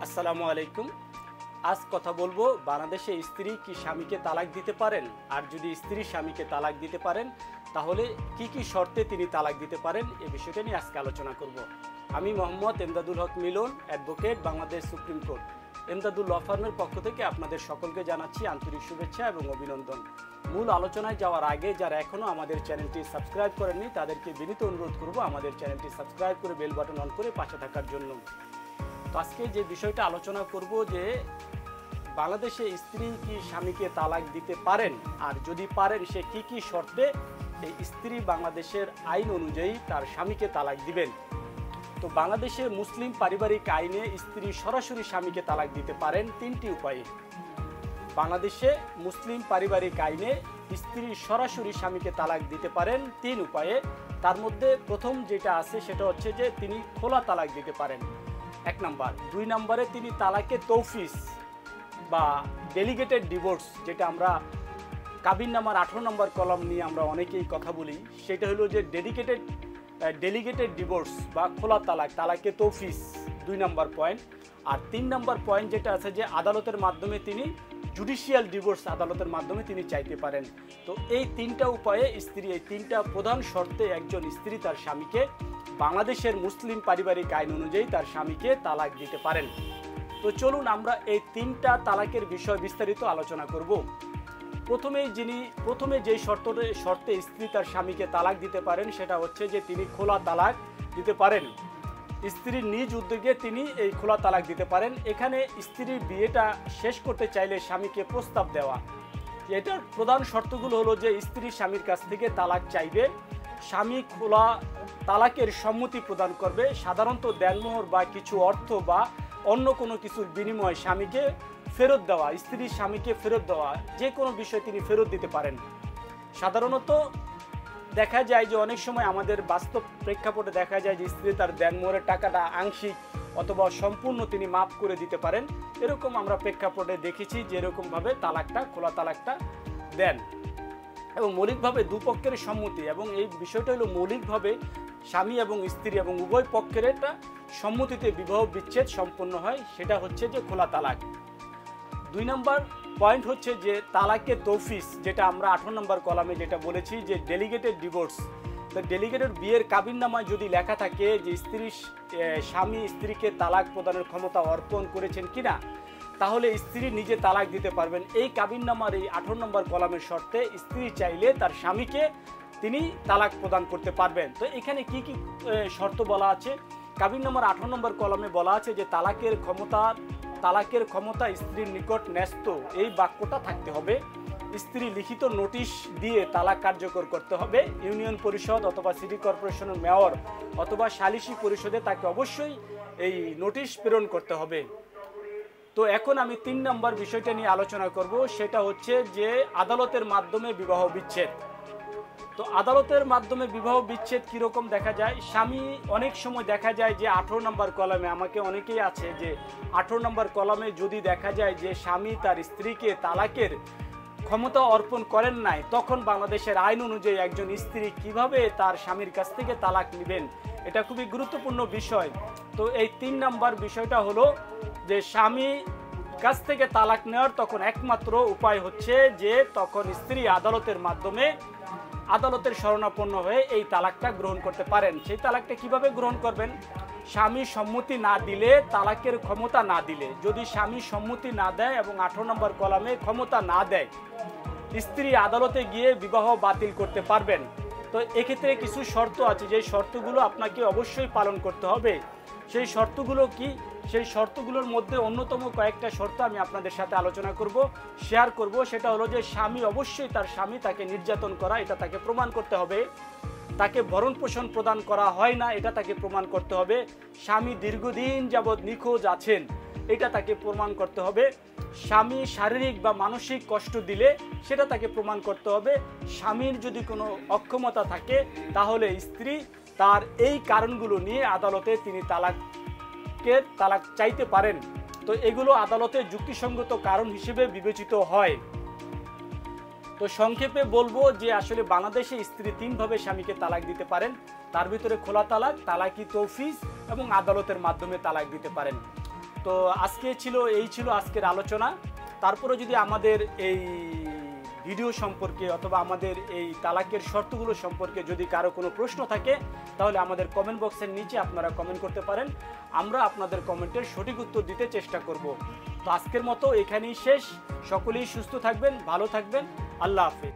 আসসালামু আলাইকুম। আজ কথা বলবো বাংলাদেশে স্ত্রী কি স্বামীকে তালাক দিতে পারেন, আর যদি স্ত্রী স্বামীকে তালাক দিতে পারেন তাহলে কি কি শর্তে তিনি তালাক দিতে পারেন, এই বিষয়টা নিয়ে আজকে আলোচনা করব। আমি Mohammad Emdadul Haque Milon, advocate, Bangladesh supreme court. Emdadul law ফার্মের পক্ষ থেকে আপনাদের সকলকে জানাচ্ছি আন্তরিক শুভেচ্ছা এবং অভিনন্দন। মূল আলোচনায় যাওয়ার আগে যারা এখনও আমাদের চ্যানেলটি সাবস্ক্রাইব করেননি তাদেরকে বিনীত অনুরোধ করব আমাদের চ্যানেলটি সাবস্ক্রাইব করে বেল বাটন অন করে পাশে থাকার জন্য। তো আজকে যে বিষয়টা আলোচনা করব যে বাংলাদেশে স্ত্রী কি স্বামীকে তালাক দিতে পারেন, আর যদি পারেন সে কি কি শর্তে এই স্ত্রী বাংলাদেশের আইন অনুযায়ী তার স্বামীকে তালাক দিবেন। তো বাংলাদেশে মুসলিম পারিবারিক আইনে স্ত্রী সরাসরি স্বামীকে তালাক দিতে পারেন তিনটি উপায়ে। বাংলাদেশে মুসলিম পারিবারিক আইনে স্ত্রী সরাসরি স্বামীকে তালাক দিতে পারেন তিন উপায়ে। তার মধ্যে প্রথম যেটা আছে সেটা হচ্ছে যে তিনি খোলা তালাক দিতে পারেন, এক নাম্বার। দুই নম্বরে তিনি তালাকে তৌফিজ বা ডেলিগেটেড ডিভোর্স, যেটা আমরা কাবিননামার 18 নম্বর কলাম নিয়ে আমরা অনেকেই কথা বলি, সেটা হলো যে ডেলিগেটেড ডিভোর্স বা খোলা তালাক, তালাকে তৌফিজ, 2 নম্বর পয়েন্ট। আর 3 নম্বর পয়েন্ট যেটা আছে যে আদালতের মাধ্যমে তিনি জুডিশিয়াল ডিভোর্স আদালতের মাধ্যমে তিনি চাইতে পারেন। তো এই তিনটা উপায়ে স্ত্রী, এই তিনটা প্রধান শর্তে একজন স্ত্রী তার স্বামীকে বাংলাদেশের মুসলিম পারিবারিক আইন অনুযায়ী তার স্বামীকে তালাক দিতে পারেন। তো চলুন আমরা এই তিনটা তালাকের বিষয় বিস্তারিত আলোচনা করব। প্রথমে যেই শর্তে স্ত্রী তার স্বামীকে তালাক দিতে পারেন সেটা হচ্ছে যে তিনি খোলা তালাক দিতে পারেন। স্ত্রীর নিজ উদ্যোগে তিনি এই খোলা তালাক দিতে পারেন। এখানে স্ত্রীর বিয়েটা শেষ করতে চাইলে স্বামীকে প্রস্তাব দেওয়া, এটার প্রধান শর্তগুলো হলো যে স্ত্রী স্বামীর কাছ থেকে তালাক চাইবে, স্বামী খোলা তালাকের সম্মতি প্রদান করবে, সাধারণত দেনমোহর বা কিছু অর্থ বা অন্য কোনো কিছুর বিনিময়ে স্বামীকে ফেরত দেওয়া, স্ত্রী স্বামীকে ফেরত দেওয়া, যে কোনো বিষয় তিনি ফেরত দিতে পারেন। সাধারণত দেখা যায় যে অনেক সময় আমাদের বাস্তব প্রেক্ষাপটে দেখা যায় যে স্ত্রী তার দেনমোহরের টাকাটা আংশিক অথবা সম্পূর্ণ তিনি মাফ করে দিতে পারেন। এরকম আমরা প্রেক্ষাপটে দেখেছি যে এরকমভাবে তালাকটা, খোলা তালাকটা দেন, এবং মৌলিকভাবে দুপক্ষের সম্মতি, এবং এই বিষয়টা হলো মৌলিকভাবে স্বামী এবং স্ত্রী এবং উভয় পক্ষের একটা সম্মতিতে বিবাহ বিচ্ছেদ সম্পন্ন হয়, সেটা হচ্ছে যে খোলা তালাক। 2 নম্বর পয়েন্ট হচ্ছে যে তালাকে তৌফিজ, যেটা আমরা 18 নম্বর কলামে যেটা বলেছি যে ডেলিগেটেড ডিভোর্স। তো ডেলিগেটেড বিয়ের কাবিননামায় যদি লেখা থাকে যে স্বামী স্ত্রীকে তালাক প্রদানের ক্ষমতা অর্পণ করেছেন কিনা, তাহলে স্ত্রী নিজে তালাক দিতে পারবেন। এই কাবিননামার এই 18 নম্বর কলামের শর্তে স্ত্রী চাইলে তার স্বামীকে তিনি তালাক প্রদান করতে পারবেন। তো এখানে কি কি শর্ত বলা আছে? কাবিননামার 18 নম্বর কলামে বলা আছে যে তালাকের ক্ষমতা স্ত্রীর নিকট ন্যস্ত, এই বাক্যটা থাকতে হবে। স্ত্রী লিখিত নোটিশ দিয়ে তালাক কার্যকর করতে হবে। ইউনিয়ন পরিষদ অথবা সিটি কর্পোরেশনের মেয়র অথবা সালিসি পরিষদে তাকে অবশ্যই এই নোটিশ প্রেরণ করতে হবে। তো এখন আমি 3 নম্বর বিষয়টা নিয়ে আলোচনা করব, সেটা হচ্ছে যে আদালতের মাধ্যমে বিবাহ বিচ্ছেদ। তো আদালতের মাধ্যমে বিবাহ বিচ্ছেদ কীরকম দেখা যায়? স্বামী অনেক সময় দেখা যায় যে 18 নম্বর কলামে, আমাকে অনেকেই আছে যে 18 নম্বর কলামে যদি দেখা যায় যে স্বামী তার স্ত্রীকে তালাকের ক্ষমতা অর্পণ করেন নাই, তখন বাংলাদেশের আইন অনুযায়ী একজন স্ত্রী কিভাবে তার স্বামীর কাছ থেকে তালাক নেবেন, এটা খুবই গুরুত্বপূর্ণ বিষয়। তো এই 3 নম্বর বিষয়টা হলো যে স্বামী কাছ থেকে তালাক নেওয়ার তখন একমাত্র উপায় হচ্ছে যে তখন স্ত্রী আদালতের মাধ্যমে আদালতের শরণাপন্ন হয়ে এই তালাকটা গ্রহণ করতে পারেন। সেই তালাকটা কিভাবে গ্রহণ করবেন? স্বামী সম্মতি না দিলে, তালাকের ক্ষমতা না দিলে, যদি স্বামী সম্মতি না দেয় এবং 18 নম্বর কলামে ক্ষমতা না দেয়, স্ত্রী আদালতে গিয়ে বিবাহ বাতিল করতে পারবেন। তো এক্ষেত্রে কিছু শর্ত আছে, যে শর্তগুলো আপনাকে অবশ্যই পালন করতে হবে। সেই শর্তগুলো কি? সেই শর্তগুলোর মধ্যে অন্যতম কয়েকটা শর্ত আমি আপনাদের সাথে আলোচনা করব, শেয়ার করব। সেটা হলো যে স্বামী অবশ্যই তার স্বামী তাকে নির্যাতন করা, এটা তাকে প্রমাণ করতে হবে। তাকে ভরণ পোষণ প্রদান করা হয় না, এটা তাকে প্রমাণ করতে হবে। স্বামী দীর্ঘদিন যাবৎ নিখোঁজ আছেন, এটা তাকে প্রমাণ করতে হবে। স্বামী শারীরিক বা মানসিক কষ্ট দিলে সেটা তাকে প্রমাণ করতে হবে। স্বামীর যদি কোনো অক্ষমতা থাকে তাহলে স্ত্রী তার এই কারণগুলো নিয়ে আদালতে তিনি তালাক চাইতে পারেন। তো এগুলো আদালতে যুক্তিসঙ্গত কারণ হিসেবে বিবেচিত হয়। তো সংক্ষেপে বলবো যে আসলে বাংলাদেশে স্ত্রী 3 ভাবে স্বামীকে তালাক দিতে পারেন। তার ভিতরে খোলা তালাক, তালাকি তৌফিজ এবং আদালতের মাধ্যমে তালাক দিতে পারেন। তো এই ছিল আজকের আলোচনা। তারপরে যদি আমাদের এই ভিডিও সম্পর্কে অথবা আমাদের এই তালাকের শর্তগুলো সম্পর্কে যদি কারো কোনো প্রশ্ন থাকে, তাহলে আমাদের কমেন্ট বক্সের নিচে আপনারা কমেন্ট করতে পারেন। আমরা আপনাদের কমেন্টের সঠিক উত্তর দিতে চেষ্টা করব। তো আজকের মতো এখানেই শেষ। সকলেই সুস্থ থাকবেন, ভালো থাকবেন। আল্লাহ হাফেজ।